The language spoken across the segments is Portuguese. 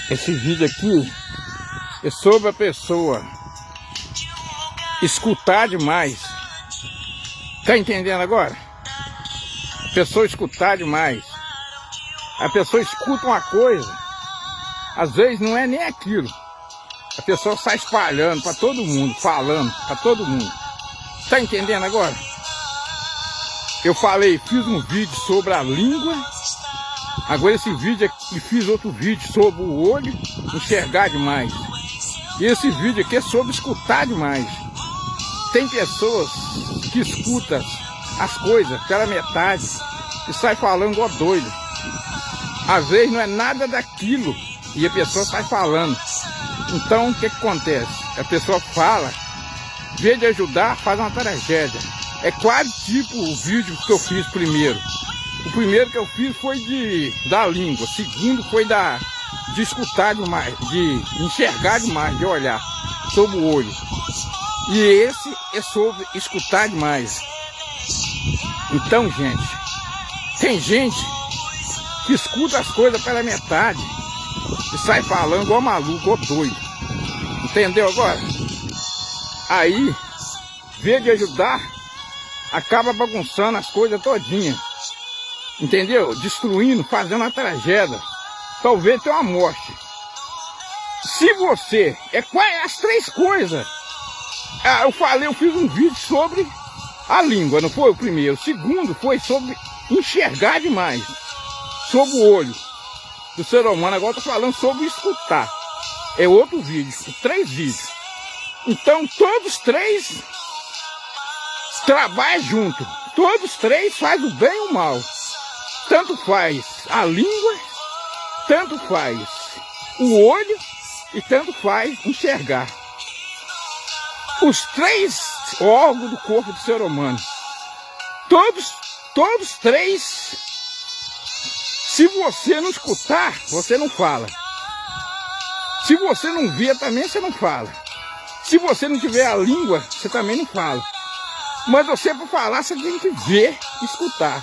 Esse vídeo aqui é sobre a pessoa escutar demais. Tá entendendo agora? A pessoa escutar demais. A pessoa escuta uma coisa, às vezes não é nem aquilo. A pessoa sai espalhando para todo mundo, falando para todo mundo. Tá entendendo agora? Eu fiz um vídeo sobre a língua. Agora esse vídeo aqui, fiz outro vídeo sobre o olho enxergar demais. E esse vídeo aqui é sobre escutar demais. Tem pessoas que escutam as coisas pela metade e sai falando igual doido. Às vezes não é nada daquilo e a pessoa sai falando. Então o que acontece? A pessoa fala, em vez de ajudar, faz uma tragédia. É quase tipo o vídeo que eu fiz primeiro. O primeiro que eu fiz foi da língua. O segundo foi de escutar demais, de enxergar demais, de olhar sobre o olho. E esse é sobre escutar demais. Então, gente, tem gente que escuta as coisas pela metade e sai falando igual maluco, igual doido. Entendeu agora? Aí, em vez de ajudar, acaba bagunçando as coisas todinhas. Entendeu? Destruindo, fazendo uma tragédia. Talvez tenha uma morte. Se você... as três coisas. Eu fiz um vídeo sobre a língua, não foi o primeiro. O segundo foi sobre enxergar demais. Sobre o olho do ser humano. Agora eu tô falando sobre escutar. É outro vídeo, 3 vídeos. Então todos 3 trabalham junto. Todos 3 fazem o bem e o mal. Tanto faz a língua, tanto faz o olho e tanto faz enxergar. Os 3 órgãos do corpo do ser humano. Todos 3. Se você não escutar, você não fala. Se você não ver também, você não fala. Se você não tiver a língua, você também não fala. Mas você, para falar, você tem que ver e escutar.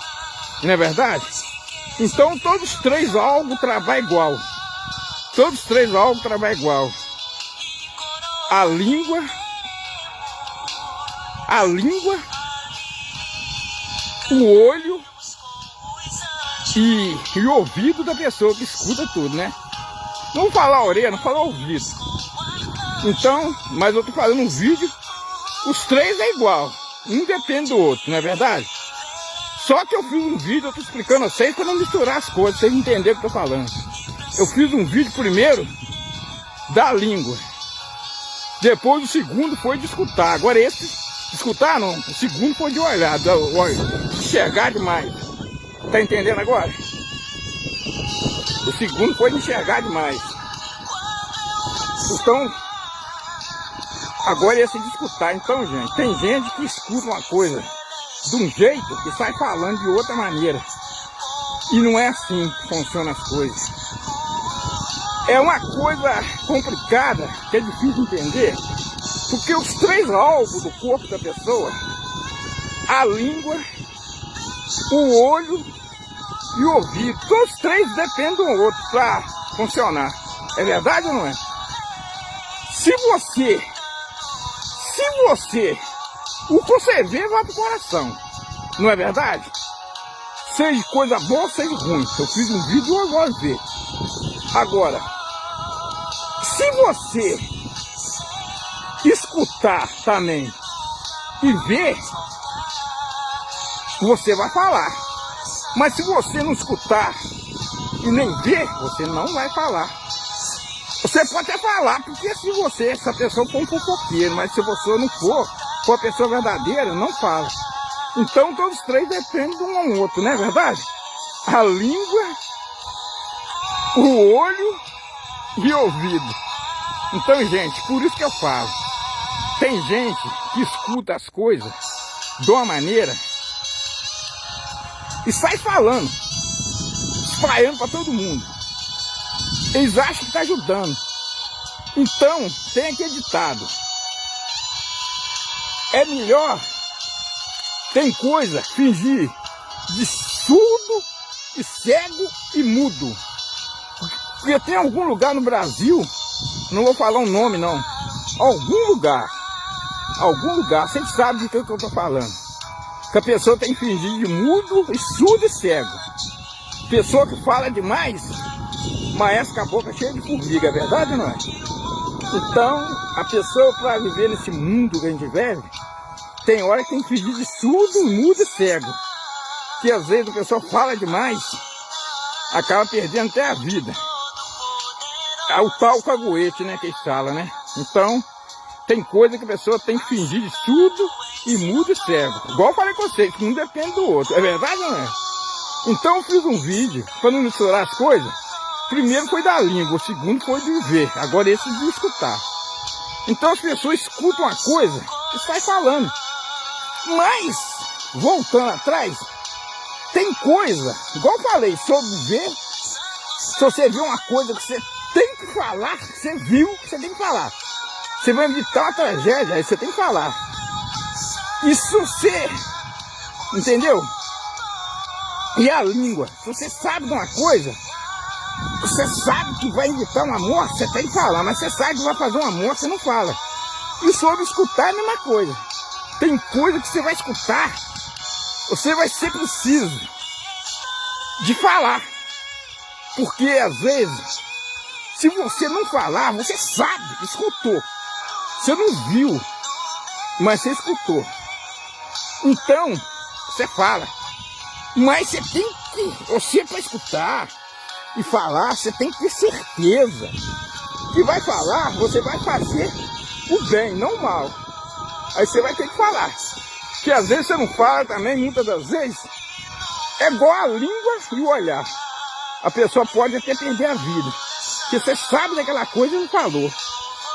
Não é verdade? Então todos os 3 órgãos trabalham igual. Todos os 3 órgãos trabalham igual. A língua, o olho e o ouvido da pessoa que escuta tudo, né? Não falar a orelha, não falar o ouvido. Então, mas eu tô fazendo um vídeo, os 3 é igual. Um depende do outro, não é verdade? Só que eu fiz um vídeo, eu tô explicando a vocês para não misturar as coisas, vocês entenderem o que eu tô falando. Eu fiz um vídeo primeiro da língua. Depois o segundo foi de escutar. Agora esse, escutar não, o segundo foi de olhar, de enxergar demais. Tá entendendo agora? O segundo foi de enxergar demais. Então, agora esse de escutar. Então, gente, tem gente que escuta uma coisa de um jeito e sai falando de outra maneira. E não é assim que funcionam as coisas. É uma coisa complicada, que é difícil entender, porque os 3 órgãos do corpo da pessoa, a língua, o olho e o ouvido, todos os 3 dependem do outro para funcionar. É verdade ou não é? Se você o que você vê vai pro coração, não é verdade? Seja coisa boa, seja ruim. Eu fiz um vídeo e agora ver. Agora, se você escutar também e ver, você vai falar. Mas se você não escutar e nem ver, você não vai falar. Você pode até falar, porque se essa pessoa for um fofoqueiro, mas se você não for a pessoa verdadeira, não fala. Então todos os 3 dependem de um ao outro, não é verdade? A língua, o olho e o ouvido. Então, gente, por isso que eu falo. Tem gente que escuta as coisas de uma maneira e sai falando, espalhando para todo mundo. Eles acham que está ajudando. Então, tem aquele ditado. É melhor, tem coisa, fingir de surdo e cego e mudo. Porque tem algum lugar no Brasil, não vou falar um nome não, algum lugar, vocês sabem de que eu tô falando, que a pessoa tem que fingir de mudo, e surdo e cego. Pessoa que fala demais, maestra com a boca cheia de formiga, é verdade ou não é? Então, a pessoa para viver nesse mundo que a gente vive, tem hora que tem que fingir de surdo, mudo e cego. Que às vezes a pessoa fala demais, acaba perdendo até a vida. É o tal caguete, né, que eles falam, né? Então, tem coisa que a pessoa tem que fingir de surdo e mudo e cego. Igual eu falei com vocês, que um depende do outro. É verdade ou não é? Então eu fiz um vídeo, para não misturar as coisas. Primeiro foi da língua, o segundo foi de ver. Agora esse de escutar. Então as pessoas escutam uma coisa e saem falando. Mas, voltando atrás, tem coisa, igual eu falei, sobre ver. Se você viu uma coisa que você tem que falar, que você viu, você tem que falar. Você vai evitar uma tragédia, aí você tem que falar. E se você, entendeu? E a língua, se você sabe de uma coisa, você sabe que vai evitar uma morte, você tem que falar. Mas você sabe que vai fazer uma morte, você não fala. E sobre escutar é a mesma coisa. Tem coisa que você vai escutar, você vai ser preciso de falar. Porque às vezes, se você não falar, você sabe, escutou. Você não viu, mas você escutou. Então, você fala. Mas você tem que, você para escutar e falar, você tem que ter certeza que vai falar, você vai fazer o bem, não o mal. Aí você vai ter que falar. Que às vezes você não fala também, muitas das vezes, é igual a língua e o olhar. A pessoa pode até perder a vida. Porque você sabe daquela coisa e não falou.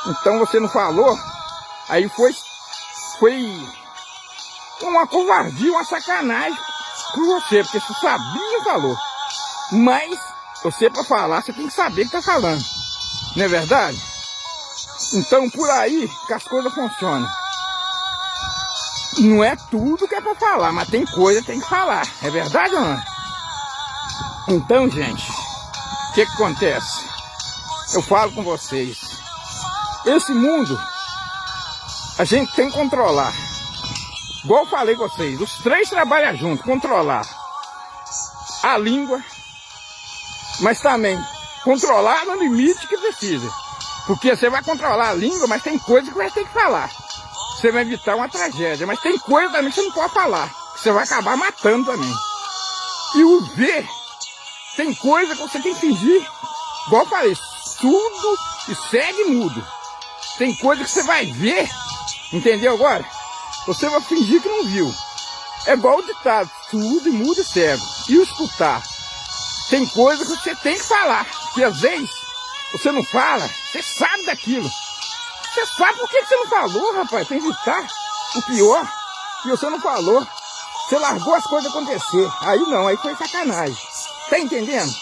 Então você não falou, aí foi uma covardia, uma sacanagem por você, porque você sabia e não falou. Mas você para falar, você tem que saber o que está falando. Não é verdade? Então por aí que as coisas funcionam. Não é tudo que é para falar, mas tem coisa que tem que falar. É verdade ou não? Então, gente, o que acontece? Eu falo com vocês. Esse mundo, a gente tem que controlar. Igual eu falei com vocês, os três trabalham juntos, controlar a língua, mas também controlar no limite que precisa. Porque você vai controlar a língua, mas tem coisa que vai ter que falar. Você vai evitar uma tragédia, mas tem coisa também que você não pode falar, que você vai acabar matando também. E o ver, tem coisa que você tem que fingir, igual eu falei, surdo e cego e mudo. Tem coisa que você vai ver, entendeu agora? Você vai fingir que não viu. É igual o ditado, surdo e mudo e cego. E o escutar. Tem coisa que você tem que falar, porque às vezes você não fala, você sabe daquilo. Você sabe por que você não falou, rapaz, para evitar o pior. E você não falou. Você largou as coisas acontecer. Aí não, aí foi sacanagem. Tá entendendo?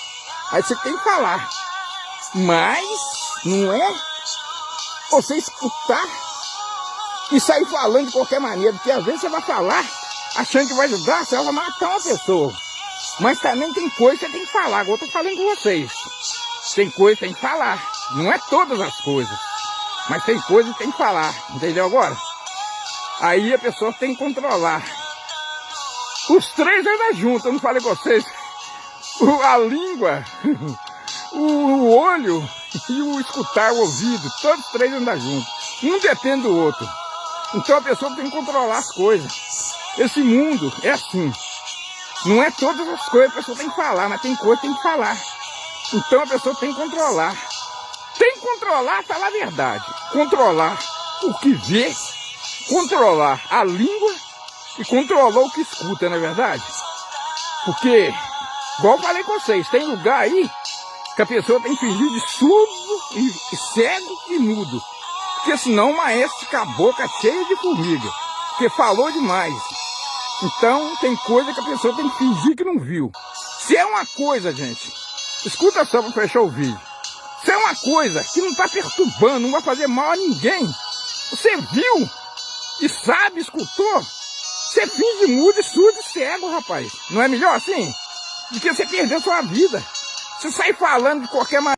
Aí você tem que falar. Mas não é você escutar e sair falando de qualquer maneira. Porque às vezes você vai falar achando que vai ajudar, você vai matar uma pessoa. Mas também tem coisa que você tem que falar. Agora eu tô falando com vocês. Tem coisa que tem que falar. Não é todas as coisas. Mas tem coisa que tem que falar. Entendeu agora? Aí a pessoa tem que controlar. Os três andam juntos, eu não falei com vocês. A língua, o olho e o escutar, o ouvido, todos os três andam juntos. Um depende do outro. Então a pessoa tem que controlar as coisas. Esse mundo é assim. Não é todas as coisas que a pessoa tem que falar, mas tem coisa que tem que falar. Então a pessoa tem que controlar. Tem que controlar, falar a verdade. Controlar o que vê, controlar a língua e controlar o que escuta, não é verdade? Porque, igual eu falei com vocês, tem lugar aí que a pessoa tem que fingir de surdo e cego e mudo. Porque senão o maestro fica a boca cheia de formiga. Porque falou demais. Então tem coisa que a pessoa tem que fingir que não viu. Se é uma coisa, gente, escuta só para fechar o vídeo. Se é uma coisa que não está perturbando, não vai fazer mal a ninguém, você viu e sabe, escutou, você finge mudo, surdo e cego, rapaz. Não é melhor assim? Do que você perder sua vida. Você sai falando de qualquer maneira.